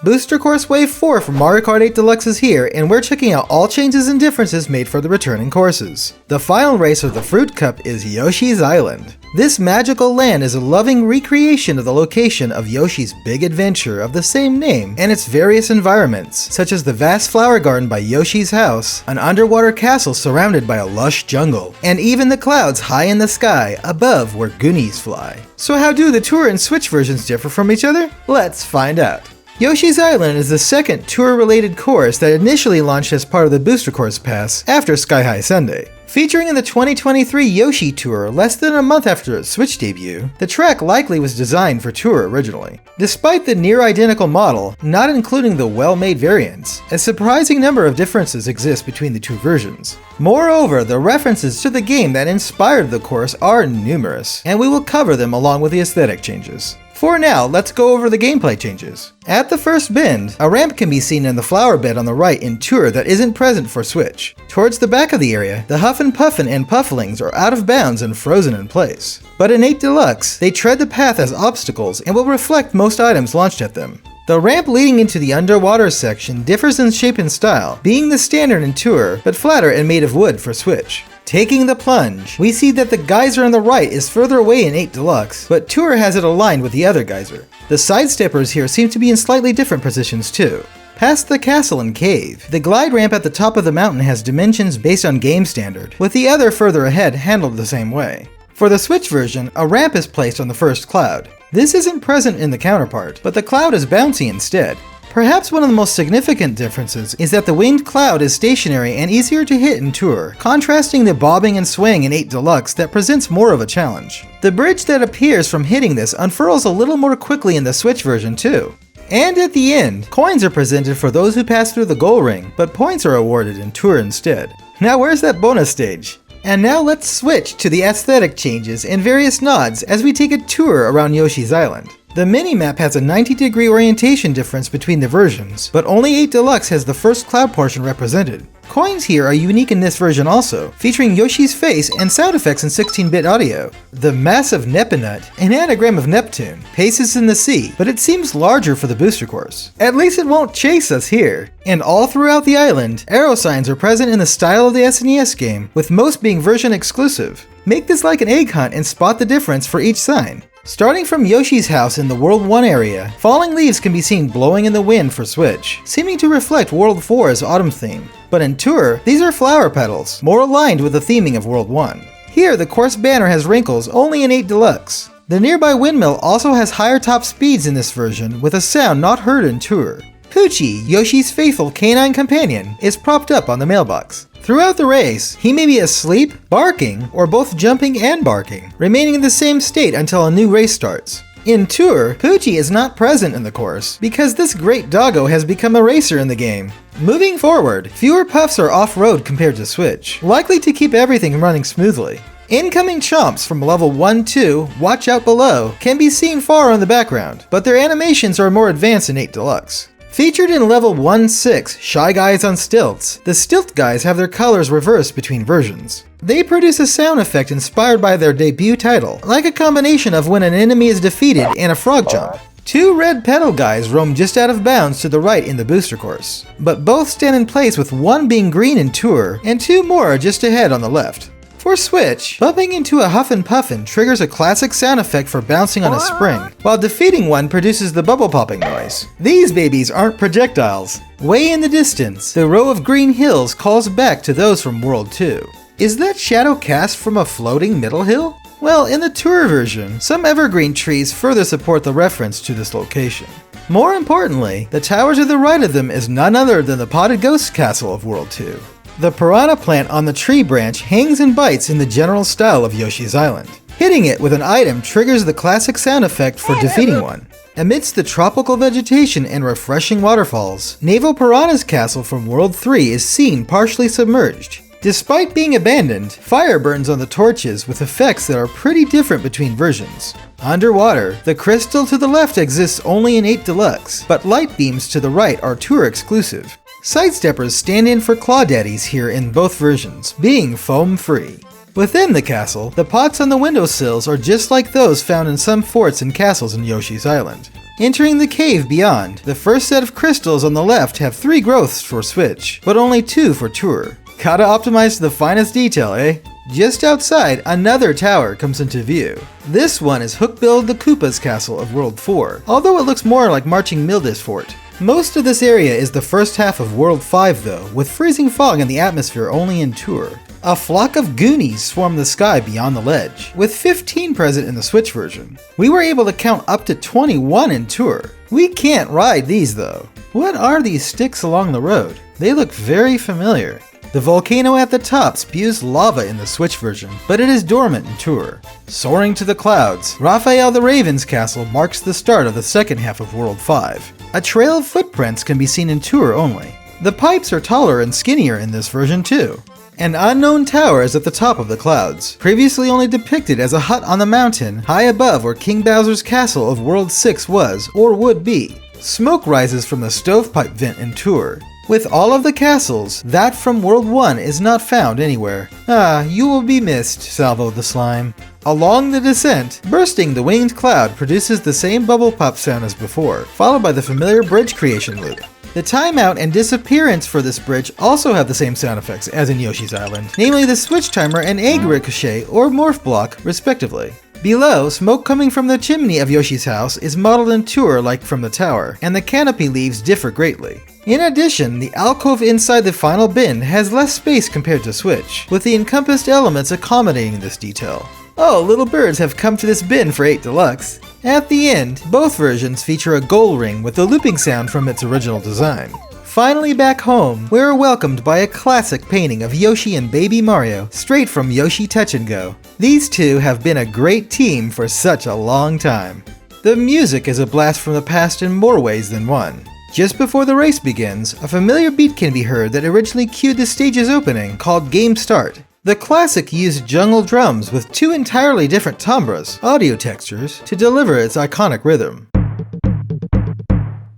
Booster Course Wave 4 from Mario Kart 8 Deluxe is here, and we're checking out all changes and differences made for the returning courses. The final race of the Fruit Cup is Yoshi's Island. This magical land is a loving recreation of the location of Yoshi's big adventure of the same name and its various environments, such as the vast flower garden by Yoshi's house, an underwater castle surrounded by a lush jungle, and even the clouds high in the sky above where Goonies fly. So how do the Tour and Switch versions differ from each other? Let's find out. Yoshi's Island is the second Tour-related course that initially launched as part of the Booster Course Pass after Sky High Sundae. Featuring in the 2023 Yoshi Tour less than a month after its Switch debut, the track likely was designed for Tour originally. Despite the near-identical model, not including the well-made variants, a surprising number of differences exist between the two versions. Moreover, the references to the game that inspired the course are numerous, and we will cover them along with the aesthetic changes. For now, let's go over the gameplay changes. At the first bend, a ramp can be seen in the flower bed on the right in Tour that isn't present for Switch. Towards the back of the area, the Huffin' Puffin and Pufflings are out of bounds and frozen in place. But in 8 Deluxe, they tread the path as obstacles and will reflect most items launched at them. The ramp leading into the underwater section differs in shape and style, being the standard in Tour, but flatter and made of wood for Switch. Taking the plunge, we see that the geyser on the right is further away in 8 Deluxe, but Tour has it aligned with the other geyser. The sidesteppers here seem to be in slightly different positions too. Past the castle and cave, the glide ramp at the top of the mountain has dimensions based on game standard, with the other further ahead handled the same way. For the Switch version, a ramp is placed on the first cloud. This isn't present in the counterpart, but the cloud is bouncy instead. Perhaps one of the most significant differences is that the winged cloud is stationary and easier to hit in Tour, contrasting the bobbing and swaying in 8 Deluxe that presents more of a challenge. The bridge that appears from hitting this unfurls a little more quickly in the Switch version too. And at the end, coins are presented for those who pass through the goal ring, but points are awarded in Tour instead. Now where's that bonus stage? And now let's switch to the aesthetic changes and various nods as we take a tour around Yoshi's Island. The mini-map has a 90-degree orientation difference between the versions, but only 8 Deluxe has the first cloud portion represented. Coins here are unique in this version also, featuring Yoshi's face and sound effects in 16-bit audio. The massive Nepinut, an anagram of Neptune, paces in the sea, but it seems larger for the booster course. At least it won't chase us here. And all throughout the island, arrow signs are present in the style of the SNES game, with most being version exclusive. Make this like an egg hunt and spot the difference for each sign. Starting from Yoshi's house in the World 1 area, falling leaves can be seen blowing in the wind for Switch, seeming to reflect World 4's autumn theme. But in Tour, these are flower petals, more aligned with the theming of World 1. Here, the course banner has wrinkles only in 8 Deluxe. The nearby windmill also has higher top speeds in this version, with a sound not heard in Tour. Poochie, Yoshi's faithful canine companion, is propped up on the mailbox. Throughout the race, he may be asleep, barking, or both jumping and barking, remaining in the same state until a new race starts. In Tour, Poochie is not present in the course, because this great doggo has become a racer in the game. Moving forward, fewer puffs are off-road compared to Switch, likely to keep everything running smoothly. Incoming chomps from level 1-2, Watch Out Below, can be seen far in the background, but their animations are more advanced in 8 Deluxe. Featured in level 1-6, Shy Guys on Stilts, the Stilt Guys have their colors reversed between versions. They produce a sound effect inspired by their debut title, like a combination of when an enemy is defeated and a frog jump. Two red pedal guys roam just out of bounds to the right in the booster course, but both stand in place with one being green in Tour and two more just ahead on the left. For Switch, bumping into a Huffin' Puffin triggers a classic sound effect for bouncing on a spring, while defeating one produces the bubble popping noise. These babies aren't projectiles. Way in the distance, the row of green hills calls back to those from World 2. Is that shadow cast from a floating middle hill? Well, in the Tour version, some evergreen trees further support the reference to this location. More importantly, the tower to the right of them is none other than the Potted Ghost Castle of World 2. The piranha plant on the tree branch hangs and bites in the general style of Yoshi's Island. Hitting it with an item triggers the classic sound effect for defeating one. Amidst the tropical vegetation and refreshing waterfalls, Naval Piranha's castle from World 3 is seen partially submerged. Despite being abandoned, fire burns on the torches with effects that are pretty different between versions. Underwater, the crystal to the left exists only in 8 Deluxe, but light beams to the right are Tour exclusive. Sidesteppers stand in for Claw Daddies here in both versions, being foam-free. Within the castle, the pots on the windowsills are just like those found in some forts and castles in Yoshi's Island. Entering the cave beyond, the first set of crystals on the left have 3 growths for Switch, but only 2 for Tour. Gotta optimize to the finest detail, eh? Just outside, another tower comes into view. This one is Hookbill the Koopa's castle of World 4, although it looks more like Marching Mildis Fort. Most of this area is the first half of World 5 though, with freezing fog in the atmosphere only in Tour. A flock of Goonies swarm the sky beyond the ledge, with 15 present in the Switch version. We were able to count up to 21 in Tour. We can't ride these though. What are these sticks along the road? They look very familiar. The volcano at the top spews lava in the Switch version, but it is dormant in Tour. Soaring to the clouds, Raphael the Raven's castle marks the start of the second half of World 5. A trail of footprints can be seen in Tour only. The pipes are taller and skinnier in this version too. An unknown tower is at the top of the clouds, previously only depicted as a hut on the mountain high above where King Bowser's castle of World 6 was, or would be. Smoke rises from the stovepipe vent in Tour. With all of the castles, that from World 1 is not found anywhere. Ah, you will be missed, Salvo the Slime. Along the descent, bursting the winged cloud produces the same bubble pop sound as before, followed by the familiar bridge creation loop. The timeout and disappearance for this bridge also have the same sound effects as in Yoshi's Island, namely the switch timer and egg ricochet or morph block, respectively. Below, smoke coming from the chimney of Yoshi's house is modeled in Tour like from the tower, and the canopy leaves differ greatly. In addition, the alcove inside the final bin has less space compared to Switch, with the encompassed elements accommodating this detail. Oh, little birds have come to this bin for 8 Deluxe. At the end, both versions feature a goal ring with the looping sound from its original design. Finally back home, we're welcomed by a classic painting of Yoshi and Baby Mario, straight from Yoshi Touch and Go. These two have been a great team for such a long time. The music is a blast from the past in more ways than one. Just before the race begins, a familiar beat can be heard that originally cued the stage's opening, called Game Start. The classic used jungle drums with 2 entirely different timbres, audio textures, to deliver its iconic rhythm.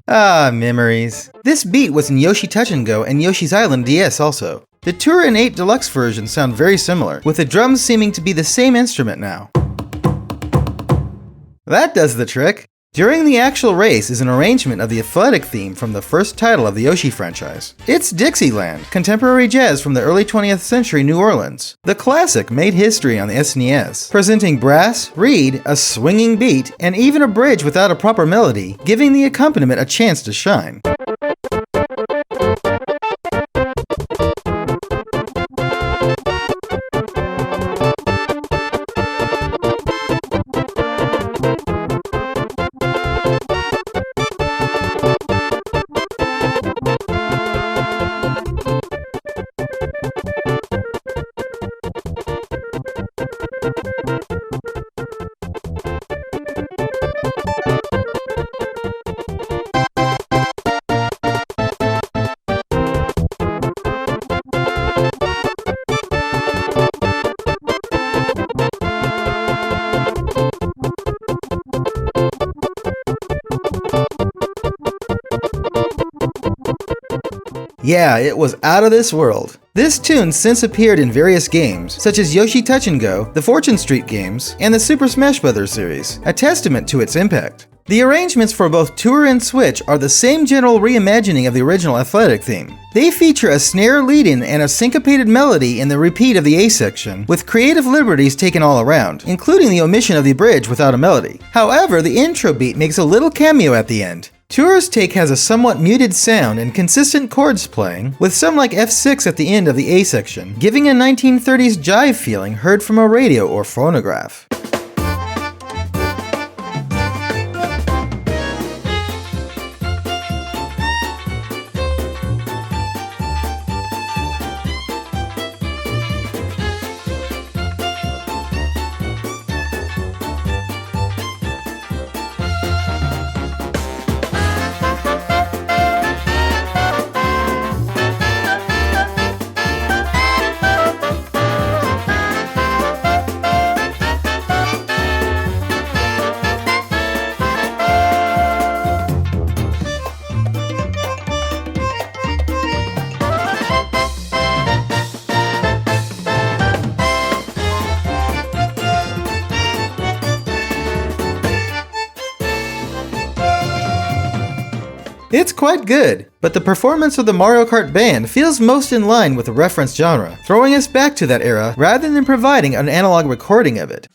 Ah, memories. This beat was in Yoshi Touch and Go and Yoshi's Island DS also. The Tour and 8 Deluxe versions sound very similar, with the drums seeming to be the same instrument now. That does the trick! During the actual race is an arrangement of the athletic theme from the first title of the Yoshi franchise. It's Dixieland, contemporary jazz from the early 20th century New Orleans. The classic made history on the SNES, presenting brass, reed, a swinging beat, and even a bridge without a proper melody, giving the accompaniment a chance to shine. Yeah, it was out of this world. This tune since appeared in various games, such as Yoshi Touch and Go, the Fortune Street games, and the Super Smash Bros. Series, a testament to its impact. The arrangements for both Tour and Switch are the same general reimagining of the original athletic theme. They feature a snare lead-in and a syncopated melody in the repeat of the A section, with creative liberties taken all around, including the omission of the bridge without a melody. However, the intro beat makes a little cameo at the end. Tour's take has a somewhat muted sound and consistent chords playing, with some like F6 at the end of the A section, giving a 1930s jive feeling heard from a radio or phonograph. It's quite good, but the performance of the Mario Kart band feels most in line with the reference genre, throwing us back to that era rather than providing an analog recording of it.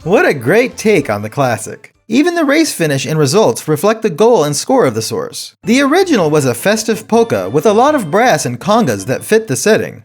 What a great take on the classic. Even the race finish and results reflect the goal and score of the source. The original was a festive polka with a lot of brass and congas that fit the setting.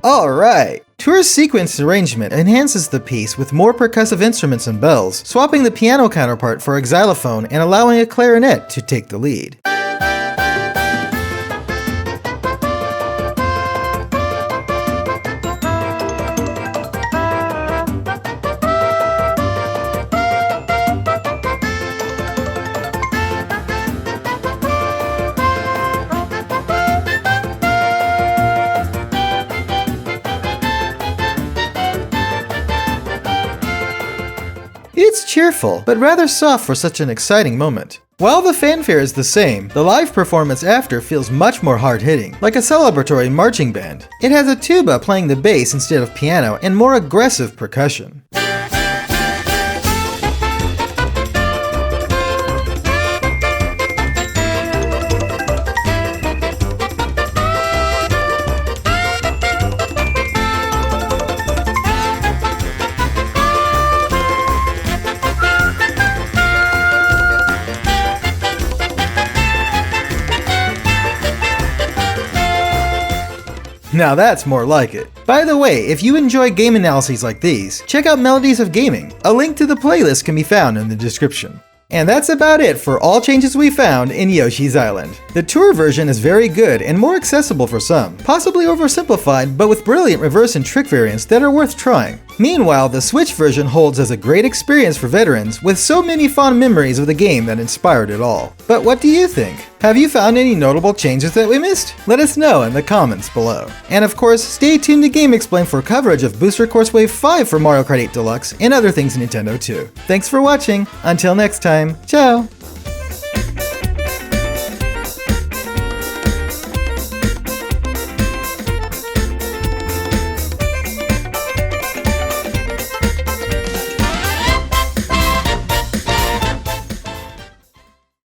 Alright! Tour's sequence arrangement enhances the piece with more percussive instruments and bells, swapping the piano counterpart for a xylophone and allowing a clarinet to take the lead. It's cheerful, but rather soft for such an exciting moment. While the fanfare is the same, the live performance after feels much more hard-hitting, like a celebratory marching band. It has a tuba playing the bass instead of piano and more aggressive percussion. Now that's more like it. By the way, if you enjoy game analyses like these, check out Melodies of Gaming. A link to the playlist can be found in the description. And that's about it for all changes we found in Yoshi's Island. The tour version is very good and more accessible for some, possibly oversimplified, but with brilliant reverse and trick variants that are worth trying. Meanwhile, the Switch version holds as a great experience for veterans with so many fond memories of the game that inspired it all. But what do you think? Have you found any notable changes that we missed? Let us know in the comments below. And of course, stay tuned to GameXplain for coverage of Booster Course Wave 5 for Mario Kart 8 Deluxe and other things Nintendo too. Thanks for watching. Until next time, ciao!